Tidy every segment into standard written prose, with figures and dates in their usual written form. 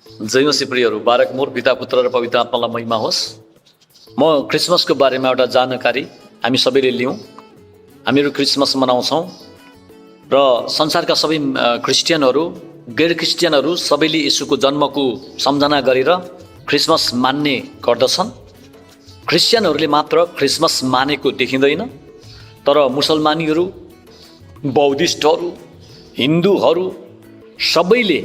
जय मसीह प्रियहरू, बारक मोर पिता पुत्र र पवित्र आत्मालाई महिमा होस्। म क्रिसमसको बारेमा एउटा जानकारी हामी सबैले लियौँ। हामीहरू क्रिसमस मनाउँछौँ र संसारका सबै क्रिस्चियनहरू, गैर क्रिस्चियनहरू सबैले येशूको जन्मको सम्झना गरेर क्रिसमस मान्ने गर्दछन्। क्रिस्चियनहरूले मात्र क्रिसमस मानेको देखिँदैन, तर मुसलमानीहरू, बौद्धिस्टहरू, हिन्दूहरू सबैले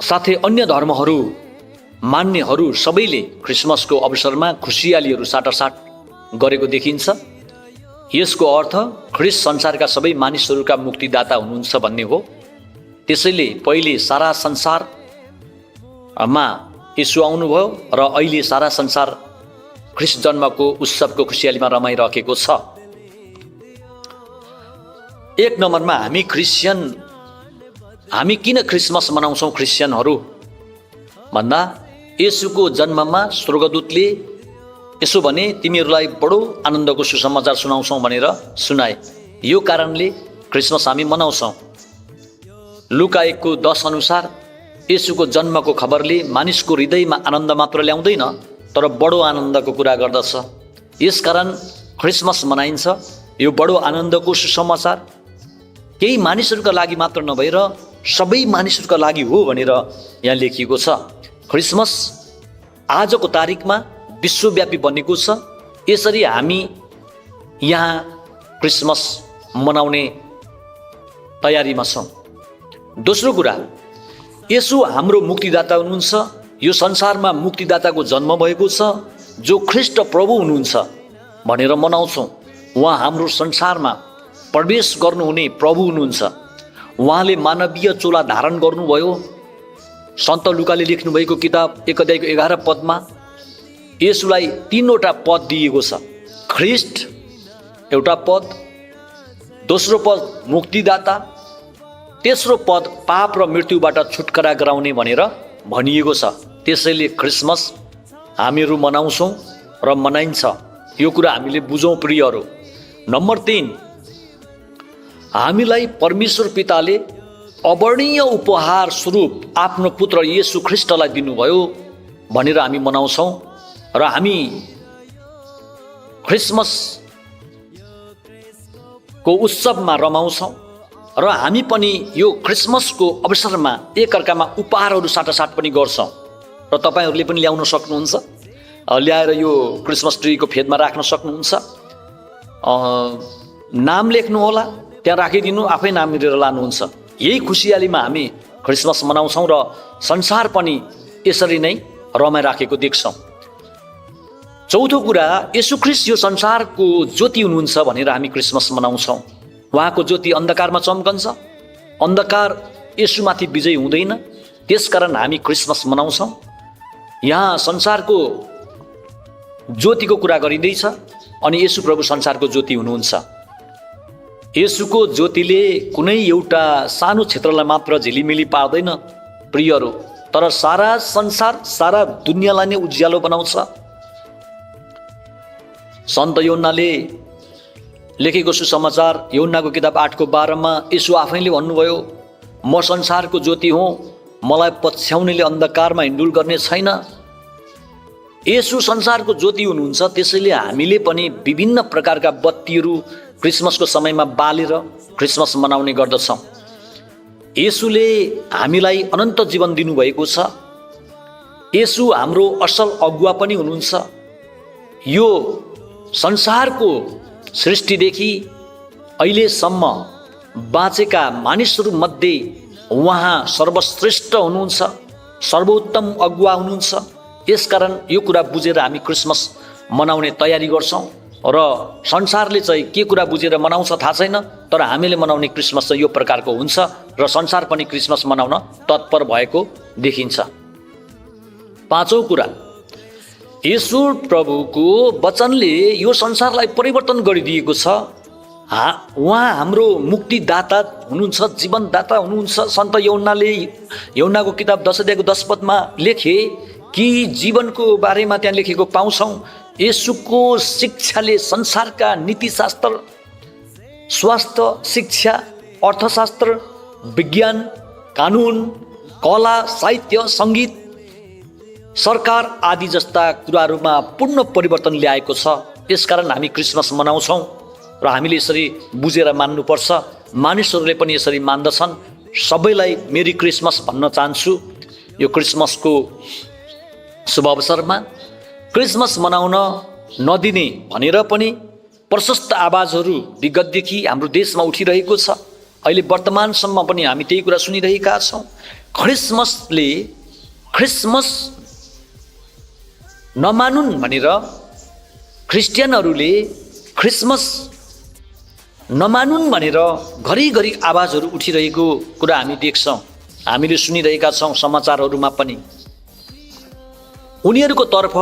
साथै अन्य धर्महरू मान्नेहरू सबैले क्रिसमसको अवसरमा खुसियालीहरू साटासाट गरेको देखिन्छ। यसको अर्थ ख्रीष्ट संसारका सबै मानिसहरूका मुक्तिदाता हुनुहुन्छ भन्ने हो। त्यसैले पहिले सारा संसारमा येशू आउनुभयो र अहिले सारा संसार ख्रीष्ट जन्मको उत्सवको खुसियालीमा रमाइरहेको छ। एक नम्बरमा हामी किन क्रिसमस मनाउँछौँ क्रिस्चियनहरू भन्दा, येशूको जन्ममा स्वर्गदूतले यसो भने, तिमीहरूलाई बडो आनन्दको सुसमाचार सुनाउँछौँ भनेर सुनाए। यो कारणले क्रिसमस हामी मनाउँछौँ। लुका 1:10 अनुसार येशूको जन्मको खबरले मानिसको हृदयमा आनन्द मात्र ल्याउँदैन, तर बडो आनन्दको कुरा गर्दछ। यसकारण क्रिसमस मनाइन्छ। यो बडो आनन्दको सुसमाचार केही मानिसहरूका लागि मात्र नभएर सबै मानिसहरूका लागि हो भनेर यहाँ लेखिएको छ। क्रिसमस आजको तारिकमा विश्वव्यापी बनेको छ। यसरी हामी यहाँ क्रिसमस मनाउने तयारीमा छौँ। दोस्रो कुरा, येशू हाम्रो मुक्तिदाता हुनुहुन्छ। यो संसारमा मुक्तिदाताको जन्म भएको छ, जो ख्रीष्ट प्रभु हुनुहुन्छ भनेर मनाउँछौँ। उहाँ हाम्रो संसारमा प्रवेश गर्नुहुने प्रभु हुनुहुन्छ। उहाँले मानवीय चोला धारण गर्नुभयो। सन्त लुकाले लेख्नुभएको किताब 1 अध्यायको 11 पदमा येशूलाई 3वटा पद दिएको छ। ख्रीष्ट एउटा पद, दोस्रो पद मुक्तिदाता, तेस्रो पद पाप र मृत्युबाट छुटकारा गराउने भनेर भनिएको छ। त्यसैले क्रिसमस हामीहरू मनाउँछौँ र मनाइन्छ। यो कुरा हामीले बुझौँ प्रियहरू। नम्बर 3, हामीलाई परमेश्वर पिताले अवर्णीय उपहार स्वरूप आफ्नो पुत्र येशू ख्रीष्टलाई दिनुभयो भनेर हामी मनाउँछौँ र हामी क्रिसमसको उत्सवमा रमाउँछौँ र हामी पनि यो क्रिसमसको अवसरमा एकअर्कामा उपहारहरू साटासाट पनि गर्छौँ। र तपाईँहरूले पनि ल्याउन सक्नुहुन्छ, ल्याएर यो क्रिसमस ट्रीको फेदमा राख्न सक्नुहुन्छ। नाम लेख्नुहोला, त्यहाँ राखिदिनु, आफै नाम हेरेर लानुहुन्छ। यही खुसियालीमा हामी क्रिसमस मनाउँछौँ र संसार पनि यसरी नै रमाइराखेको देख्छौँ। चौथो कुरा, येशू ख्रीष्ट यो संसारको ज्योति हुनुहुन्छ भनेर हामी क्रिसमस मनाउँछौँ। उहाँको ज्योति अन्धकारमा चम्कन्छ। अन्धकार येशूमाथि विजय हुँदैन। त्यसकारण हामी क्रिसमस मनाउँछौँ। यहाँ संसारको ज्योतिको कुरा गरिँदैछ अनि येशू प्रभु संसारको ज्योति हुनुहुन्छ। येशूको ज्योतिले कुनै एउटा सानो क्षेत्रलाई मात्र झिलिमिली पार्दैन प्रियहरू, तर सारा संसार, सारा दुनियाँलाई नै उज्यालो बनाउँछ। सन्त योन्नाले लेखेको सुसमाचार योन्नाको किताब 8:12 येशू आफैले भन्नुभयो, म संसारको ज्योति हुँ, मलाई पछ्याउनेले अन्धकारमा हिँडुल गर्ने छैन। येशू संसारको ज्योति हुनुहुन्छ। त्यसैले हामीले पनि विभिन्न प्रकारका बत्तीहरू क्रिसमसको समयमा बालेर क्रिसमस मनाउने गर्दछौँ। येशूले हामीलाई अनन्त जीवन दिनुभएको छ। येशू हाम्रो असल अगुवा पनि हुनुहुन्छ। यो संसारको सृष्टिदेखि अहिलेसम्म बाँचेका मानिसहरूमध्ये उहाँ सर्वश्रेष्ठ हुनुहुन्छ, सर्वोत्तम अगुवा हुनुहुन्छ। यसकारण यो कुरा बुझेर हामी क्रिसमस मनाउने तयारी गर्छौँ र संसारले चाहिँ के कुरा बुझेर मनाउँछ थाहा छैन, तर हामीले मनाउने क्रिसमस चाहिँ यो प्रकारको हुन्छ र संसार पनि क्रिसमस मनाउन तत्पर भएको देखिन्छ। पाँचौँ कुरा, येशू प्रभुको वचनले यो संसारलाई परिवर्तन गरिदिएको छ। उहाँ हाम्रो मुक्तिदाता हुनुहुन्छ, जीवनदाता हुनुहुन्छ। सन्त योन्नाले योन्नाको किताब 10 अध्यायको 10 पदमा लेखे कि जीवनको बारेमा त्यहाँ लेखेको पाउँछौँ। येशूको शिक्षाले संसारका नीतिशास्त्र, स्वास्थ्य, शिक्षा, अर्थशास्त्र, विज्ञान कानुन, कला, साहित्य, सङ्गीत, सरकार आदि जस्ता कुराहरूमा पूर्ण परिवर्तन ल्याएको छ। यसकारण हामी क्रिसमस मनाउँछौँ र हामीले यसरी बुझेर मान्नुपर्छ। मानिसहरूले पनि यसरी मान्दछन्। सबैलाई मेरी क्रिसमस भन्न चाहन्छु। यो क्रिसमसको शुभ अवसरमा क्रिसमस मनाउन नदिने भनेर पनि प्रशस्त आवाजहरू विगतदेखि हाम्रो देशमा उठिरहेको छ। अहिले वर्तमानसम्म पनि हामी त्यही कुरा सुनिरहेका छौँ। क्रिसमस नमानुन् भनेर क्रिस्चियनहरूले क्रिसमस नमानुन् भनेर घरिघरि आवाजहरू उठिरहेको कुरा हामी देख्छौँ, हामीले सुनिरहेका छौँ समाचारहरूमा पनि। उनीहरूको तर्फ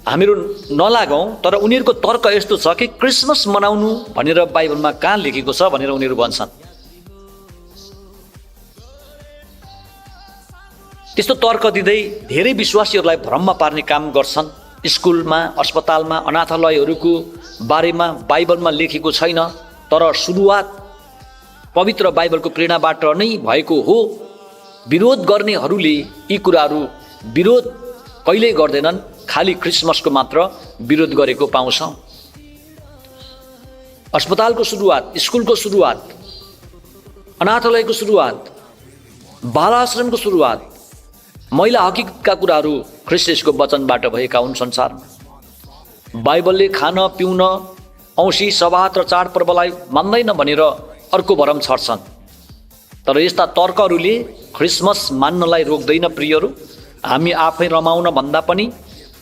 हामीहरू नलागौँ, तर उनीहरूको तर्क यस्तो छ कि क्रिसमस मनाउनु भनेर बाइबलमा कहाँ लेखेको छ भनेर उनीहरू भन्छन्। त्यस्तो तर्क दिँदै धेरै विश्वासीहरूलाई भ्रममा पार्ने काम गर्छन्। स्कुलमा, अस्पतालमा, अनाथालयहरूको बारेमा बाइबलमा लेखेको छैन, तर सुरुवात पवित्र बाइबलको प्रेरणाबाट नै भएको हो। विरोध गर्नेहरूले यी कुराहरू विरोध कहिल्यै गर्दैनन्, खालि क्रिसमसको मात्र विरोध गरेको पाउँछौँ। अस्पतालको सुरुवात, स्कुलको सुरुवात, अनाथालयको सुरुवात, बालाश्रमको सुरुवात, महिला हकका कुराहरू ख्रिस्टको वचनबाट भएका हुन् संसारमा। बाइबलले खान पिउन, औँसी, सबात र चाडपर्वलाई मान्दैन भनेर अर्को भरम छर्छन्। तर यस्ता तर्कहरूले क्रिसमस मान्नलाई रोक्दैन। प्रियहरू, हामी आफै रमाउन भन्दा पनि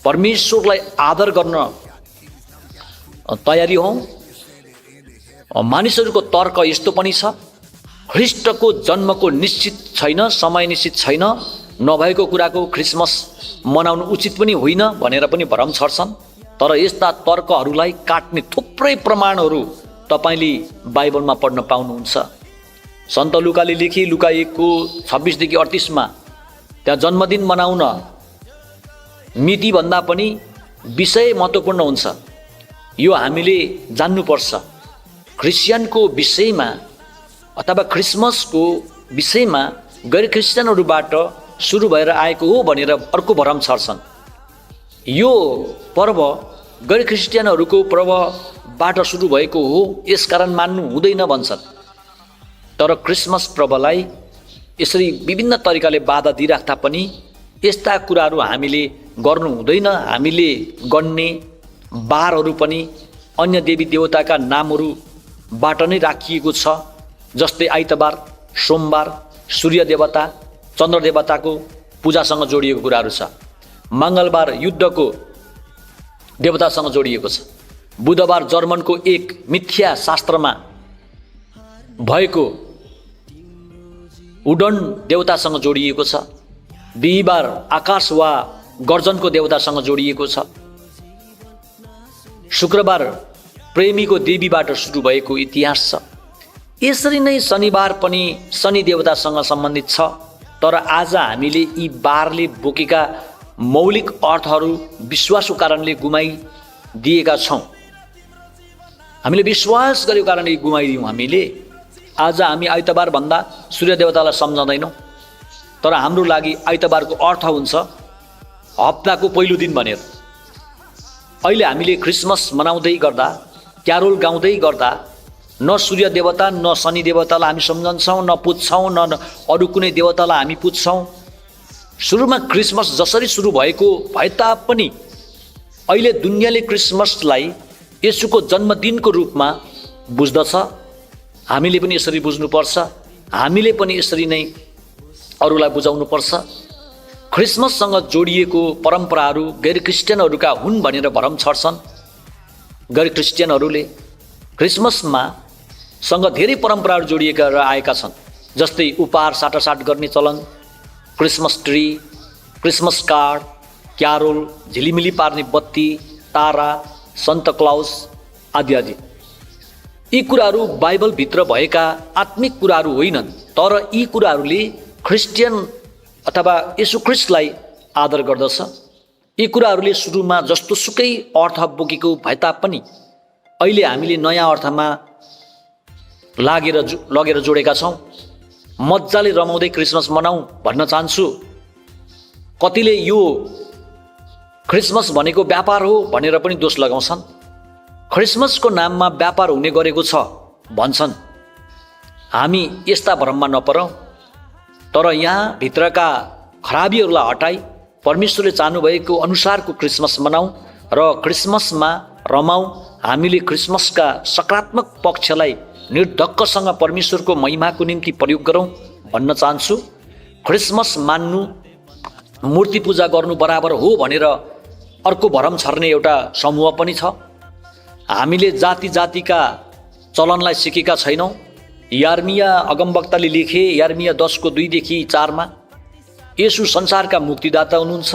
परमेश्वरलाई आदर गर्न तयारी हौँ। मानिसहरूको तर्क यस्तो पनि छ, ख्रिस्टको जन्मको निश्चित छैन, समय निश्चित छैन, नभएको कुराको क्रिसमस मनाउनु उचित पनि होइन भनेर पनि भरम छर्छन्। तर यस्ता तर्कहरूलाई काट्ने थुप्रै प्रमाणहरू तपाईँले बाइबलमा पढ्न पाउनुहुन्छ। सन्त लुकाले लेखे लुका 1:26-38 त्यहाँ जन्मदिन मनाउन मितिभन्दा पनि विषय महत्त्वपूर्ण हुन्छ। यो हामीले जान्नुपर्छ। क्रिस्चियनको विषयमा अथवा क्रिसमसको विषयमा गैर क्रिस्चियनहरूबाट सुरु भएर आएको हो भनेर अर्को भरम छर्छन्। यो पर्व गैर क्रिस्चियनहरूको पर्वबाट सुरु भएको हो, यसकारण मान्नु हुँदैन भन्छन्। तर क्रिसमस पर्वलाई यसरी विभिन्न तरिकाले बाधा दिइराख्दा पनि यस्ता कुराहरू हामीले गर्नु हुँदैन। हामीले गर्ने बारहरू पनि अन्य देवी देवताका नामहरूबाट नै राखिएको छ। जस्तै आइतबार, सोमबार, सूर्य देवता, चन्द्र देवताको पूजासँग जोडिएको कुराहरू छ। मङ्गलबार युद्धको देवतासँग जोडिएको छ। बुधबार जर्मनको एक मिथ्या शास्त्रमा भएको उडन देवतासँग जोडिएको छ। बिहिबार आकाश वा गर्जनको देवतासँग जोडिएको छ। शुक्रबार प्रेमीको देवीबाट सुरु भएको इतिहास छ। यसरी नै शनिबार पनि शनि देवतासँग सम्बन्धित छ। तर आज हामीले यी बारले बोकेका मौलिक अर्थहरू विश्वासको कारणले गुमाइदिएका छौँ। हामीले विश्वास गरेको कारणले गुमाइदियौँ। आज हामी आइतबार भन्दा सूर्य देवतालाई सम्झँदैनौँ। तर हाम्रो लागि आइतबारको अर्थ हुन्छ हप्ताको पहिलो दिन भनेर। अहिले हामीले क्रिसमस मनाउँदै गर्दा, क्यारोल गाउँदै गर्दा न सूर्य देवता न शनि देवतालाई हामी सम्झन्छौँ, न पुज्छौँ, न अरू कुनै देवतालाई हामी पुज्छौँ। सुरुमा क्रिसमस जसरी सुरु भएको भए तापनि अहिले दुनियाँले क्रिसमसलाई येशूको जन्मदिनको रूपमा बुझ्दछ। हामीले पनि यसरी बुझ्नुपर्छ। हामीले पनि यसरी नै अरूलाई बुझाउनुपर्छ। क्रिसमससँग जोडिएको परम्पराहरू गैर क्रिस्चियनहरूका हुन् भनेर भरम छर्छन्। गैर क्रिस्चियनहरूले क्रिसमसमा सँग धेरै परम्पराहरू जोडिएका आएका छन्। जस्तै उपहार साटासाट गर्ने चलन, Christmas tree, Christmas card, carol, झिलिमिली पार्ने बत्ती, तारा, सन्त क्लाउस आदि आदि। यी कुराहरू बाइबलभित्र भएका आत्मिक कुराहरू होइनन्, तर यी कुराहरूले क्रिस्चियन अथवा येशू ख्रिस्टलाई आदर गर्दछ। यी कुराहरूले सुरुमा जस्तो सुकै अर्थ बोकेको भए तापनि अहिले हामीले नयाँ अर्थमा लगेर जोडेका छौँ। मजाले रमाउँदै क्रिसमस मनाऊ भन्न चाहन्छु। कतिले यो क्रिसमस भनेको व्यापार हो भनेर पनि दोष लगाउँछन्। क्रिसमसको नाममा व्यापार हुने गरेको छ भन्छन्। हामी यस्ता भ्रममा नपरौँ, तर यहाँ भित्रका खराबीहरूलाई हटाई परमेश्वरले चाहनुभएको अनुसारको क्रिसमस मनाऊ र क्रिसमसमा रमाऊ। हामीले क्रिसमसका सकारात्मक पक्षलाई निर्धक्कसँग परमेश्वरको महिमाको निम्ति प्रयोग गरौँ भन्न चाहन्छु। क्रिसमस मान्नु मूर्ति पूजा गर्नु बराबर हो भनेर अर्को भरम छर्ने एउटा समूह पनि छ। हामीले जाति जातिका चलनलाई सिकेका छैनौँ। यर्मिया अगमवक्ताले लेखे, यर्मिया 10:2-4 येशू संसारका मुक्तिदाता हुनुहुन्छ।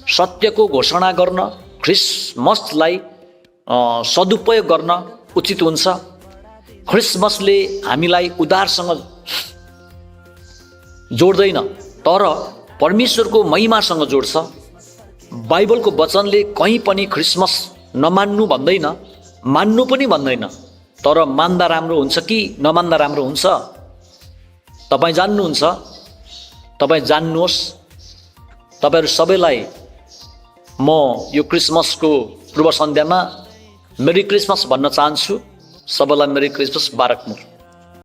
सत्यको घोषणा गर्न, क्रिसमसलाई सदुपयोग गर्न उचित हुन्छ। क्रिसमसले हामीलाई उद्धारसँग जोड्दैन, तर परमेश्वरको महिमासँग जोड्छ। बाइबलको वचनले कहीँ पनि क्रिसमस नमान्नु भन्दैन, मान्नु पनि भन्दैन, तर मान्दा राम्रो हुन्छ कि नमान्दा राम्रो हुन्छ? तपाईँ जान्नुहुन्छ। तपाईँ जान्नुहोस्। तपाईँहरू सबैलाई म यो क्रिसमसको पूर्व सन्ध्यामा मेरी क्रिसमस भन्न चाहन्छु। सबैलाई मेरी क्रिसमस बारकमुर।